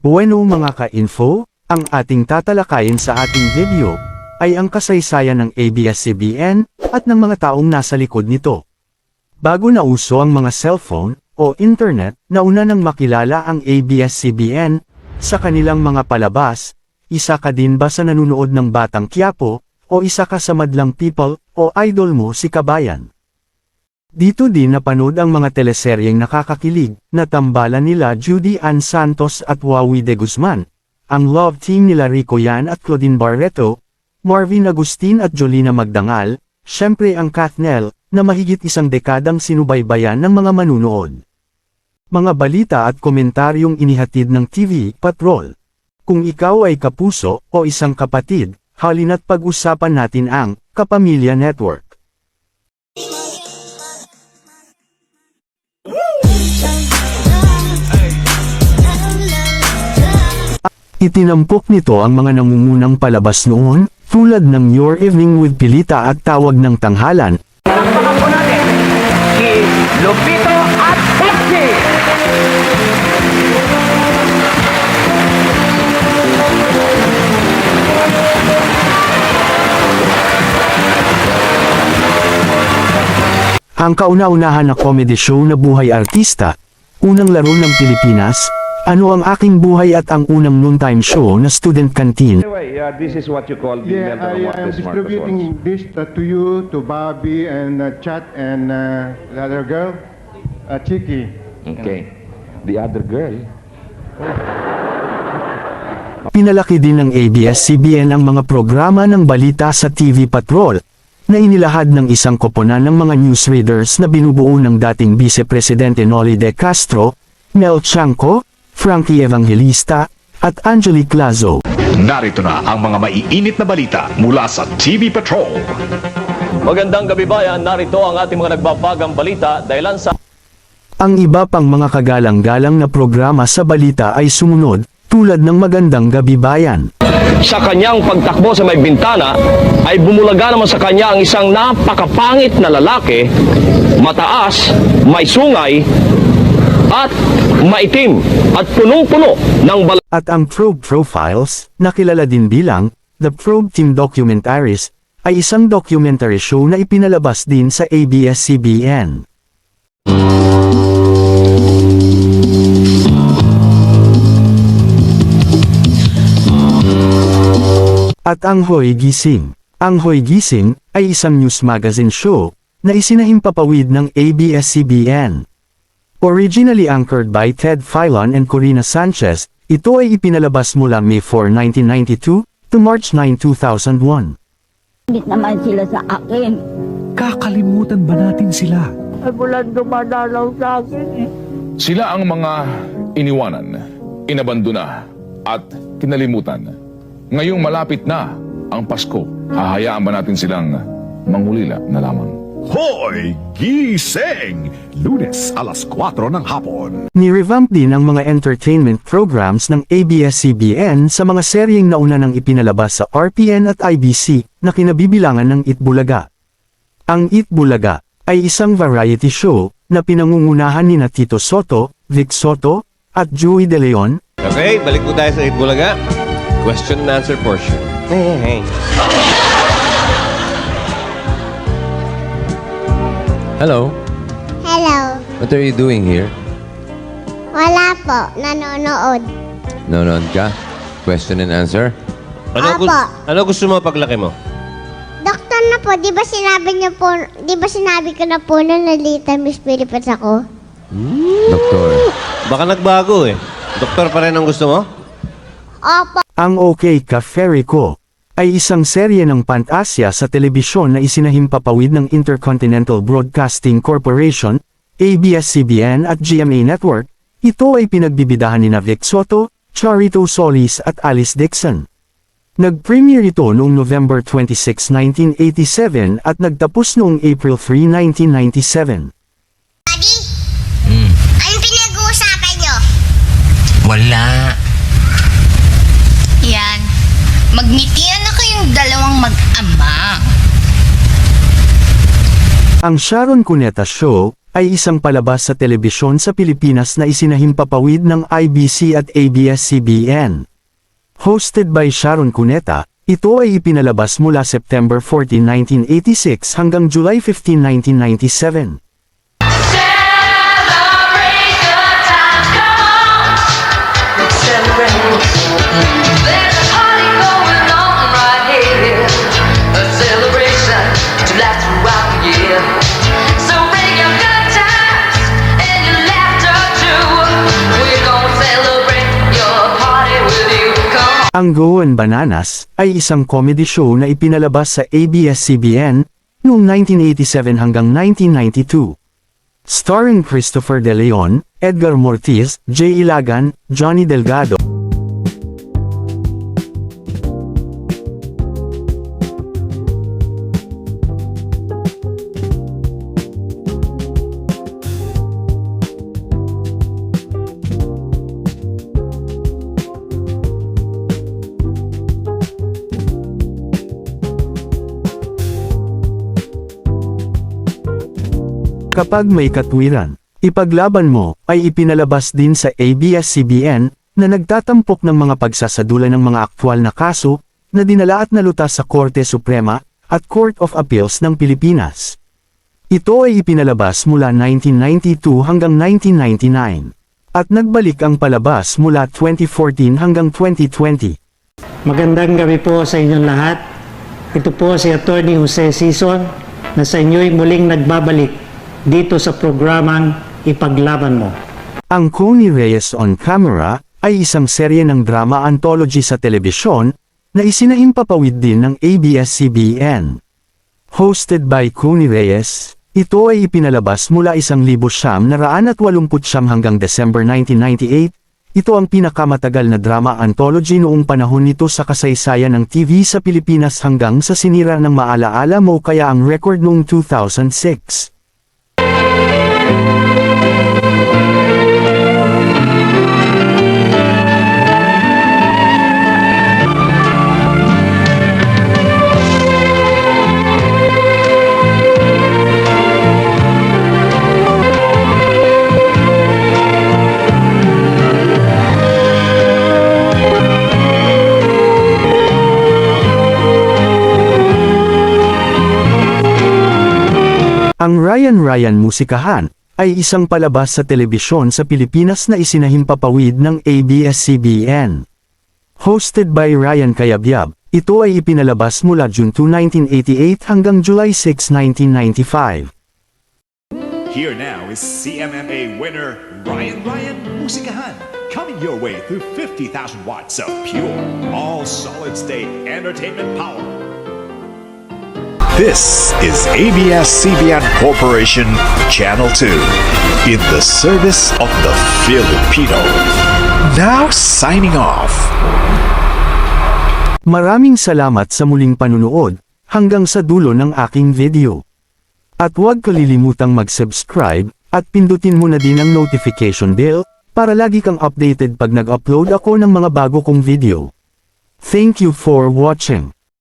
Bueno mga ka-info, ang ating tatalakayin sa ating video, ay ang kasaysayan ng ABS-CBN, at ng mga taong nasa likod nito. Bago nauso ang mga cellphone, o internet, nauna nang makilala ang ABS-CBN, sa kanilang mga palabas. Isa ka din ba sa nanunood ng Batang Quiapo, o isa ka sa madlang people, o idol mo si Kabayan? Dito din napanood ang mga teleseryeng nakakakilig, na tambalan nila Judy Ann Santos at Wawi de Guzman, ang love team nila Rico Yan at Claudine Barreto, Marvin Agustin at Jolina Magdangal, syempre ang Kathnel, na mahigit isang dekadang sinubaybayan ng mga manunood. Mga balita at komentaryong inihatid ng TV Patrol. Kung ikaw ay kapuso o isang kapatid, halina't pag-usapan natin ang Kapamilya Network. Itinampok nito ang mga nangungunang palabas noon, tulad ng Your Evening with Pilita at Tawag ng Tanghalan. Palakpakan po natin si Lupito at Pepsi! Ang kauna-unahan na comedy show na Buhay Artista, unang laro ng Pilipinas, Ano ang Aking Buhay at ang unang noontime show na Student Canteen. Anyway, this is what you call the Yeah, mental I am Marcos distributing this to you, to Bobby and Chat and the other girl, Chiki. Okay. The other girl? Pinalaki din ng ABS-CBN ang mga programa ng balita sa TV Patrol, na inilahad ng isang koponan ng mga newsreaders na binubuo ng dating Vice Presidente Noli de Castro, Mel Chanco, Frankie Evangelista, at Angelique Lazo. Narito na ang mga maiinit na balita mula sa TV Patrol. Magandang gabi bayan, narito ang ating mga nagbabagang balita dahilan sa Ang iba pang mga kagalang-galang na programa sa balita ay sumunod, tulad ng Magandang Gabi Bayan. Sa kanyang pagtakbo sa may bintana, ay bumulaga naman sa kanya ang isang napakapangit na lalaki, mataas, may sungay, at maitim, at punong-puno ng At ang Probe Profiles, na kilala din bilang The Probe Team Documentaries, ay isang documentary show na ipinalabas din sa ABS-CBN. At ang Hoy Gising. Ang Hoy Gising ay isang news magazine show na isinahimpapawid ng ABS-CBN. Originally anchored by Ted Filon and Corina Sanchez, ito ay ipinalabas mula May 4, 1992 to March 9, 2001. Hindi naman sila sa akin. Kakalimutan ba natin sila? Ay bulan dumadalaw sa akin eh. Sila ang mga iniwanan, inabandona, at kinalimutan. Ngayong malapit na ang Pasko, hahayaan ba natin silang mangulila na lamang? Hoy! Gising! Lunes alas 4 ng hapon. Ni-revamp din ang mga entertainment programs ng ABS-CBN sa mga seryeng nauna nang ipinalabas sa RPN at IBC na kinabibilangan ng Itbulaga. Ang Itbulaga ay isang variety show na pinangungunahan ni Tito Soto, Vic Soto, at Joey De Leon. Okay, balik po tayo sa Itbulaga. Question and answer portion. Hey. Hello. Hello. What are you doing here? Wala po. Nanonood. Nanonood ka? Question and answer? Opo. Ano gusto mo paglaki mo? Doktor na po. Di ba sinabi ko na po na nalita Miss Philippines ako? Doktor. Baka nagbago eh. Doktor pa rin ang gusto mo? Opo. Ang OK Ka Fairy Ko ay isang serye ng pantasya sa telebisyon na isinahimpapawid ng Intercontinental Broadcasting Corporation, ABS-CBN at GMA Network. Ito ay pinagbibidahan ni Vic Soto, Charito Solis at Alice Dixon. Nag-premiere ito noong November 26, 1987 at nagtapos noong April 3, 1997. Daddy? Anong pinag-uusapan nyo? Wala. Yan. Magngitian na kayong dalawang mag-ama. Ang Sharon Cuneta Show ay isang palabas sa telebisyon sa Pilipinas na isinahimpapawid ng IBC at ABS-CBN. Hosted by Sharon Cuneta, ito ay ipinalabas mula September 14, 1986 hanggang July 15, 1997. Ang Go and Bananas ay isang comedy show na ipinalabas sa ABS-CBN noong 1987 hanggang 1992. Starring Christopher De Leon, Edgar Mortiz, Jay Ilagan, Johnny Delgado. Kapag may katwiran, ipaglaban mo ay ipinalabas din sa ABS-CBN na nagtatampok ng mga pagsasadula ng mga aktwal na kaso na dinala at nalutas sa Korte Suprema at Court of Appeals ng Pilipinas. Ito ay ipinalabas mula 1992 hanggang 1999 at nagbalik ang palabas mula 2014 hanggang 2020. Magandang gabi po sa inyong lahat. Ito po si Attorney Jose Sison na sa inyo'y muling nagbabalik dito sa programang Ipaglaban Mo. Ang Connie Reyes on Camera ay isang serye ng drama anthology sa telebisyon na isinahimpapawid din ng ABS-CBN. Hosted by Connie Reyes, ito ay ipinalabas mula 1989 hanggang December 1998. Ito ang pinakamatagal na drama anthology noong panahon nito sa kasaysayan ng TV sa Pilipinas hanggang sa sinira ng Maalaala Mo kaya ang record noong 2006. Ang Ryan Musikahan ay isang palabas sa telebisyon sa Pilipinas na isinahimpapawid ng ABS-CBN. Hosted by Ryan Cayabyab, ito ay ipinalabas mula June 2, 1988 hanggang July 6, 1995. Here now is CMMA winner Ryan Musikahan, coming your way through 50,000 watts of pure, all solid-state entertainment power. This is ABS-CBN Corporation Channel 2, in the service of the Filipino. Now signing off. Maraming salamat sa muling panunood, hanggang sa dulo ng aking video. At huwag kalilimutang mag-subscribe, at pindutin mo na din ang notification bell, para lagi kang updated pag nag-upload ako ng mga bago kong video. Thank you for watching.